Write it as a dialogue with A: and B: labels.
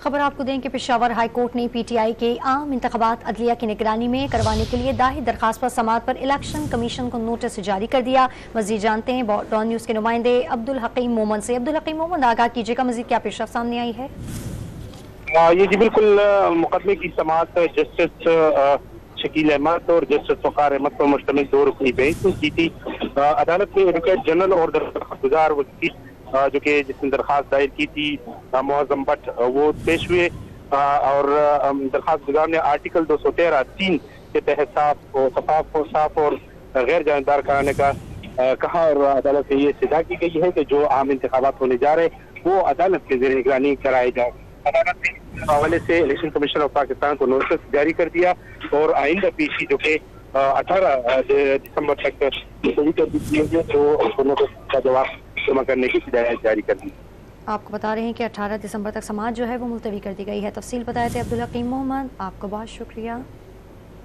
A: खबर आपको दें कि पेशावर हाई कोर्ट ने पीटीआई के आम इंतखाबात अदलिया की निगरानी में करवाने के लिए दाही दरखास्त पर समाअत पर इलेक्शन कमीशन को नोटिस जारी कर दिया। मजीद जानते हैं डॉन न्यूज़ के नुमाइंदे अब्दुल हकीम मोमन से। अब्दुल हकीम मोमन, आगाह कीजिएगा, मजीद क्या पेशरफ सामने आई है?
B: ये जी बिल्कुल मुकदमे की समाअत जस्टिस शकील अहमद और जस्टिस वकार अहमद पर मुश्तमिल 2 रुकनी बेंच ने की थी। अदालत में एडवोकेट जनरल और दरखास्तगुजार वकील जो कि जिसने दरखास्त दायर की थी मुअज़्ज़म भट्ट, वो पेश हुए और दरखास्तगुजार ने आर्टिकल 213(3) के तहत साफ और गैर जानबदार कराने का कहा और अदालत से ये इस्तदा की गई है कि जो आम इंतखाबात होने जा रहे वो अदालत के ज़रिए निगरानी कराए जाए। अदालत ने इस हवाले से इलेक्शन कमीशन ऑफ पाकिस्तान को नोटिस जारी कर दिया और आइंदा पेशी जो कि 18 दिसंबर तक सही कर दी है, तो नोटिस का जवाब जमा करने की हिदायत जारी कर दी।
A: आपको बता रहे हैं कि 18 दिसंबर तक समाअत जो है वो मुलतवी कर दी गई है। तफसील बताए थे अब्दुल हकीम मोहम्मद, आपको बहुत शुक्रिया।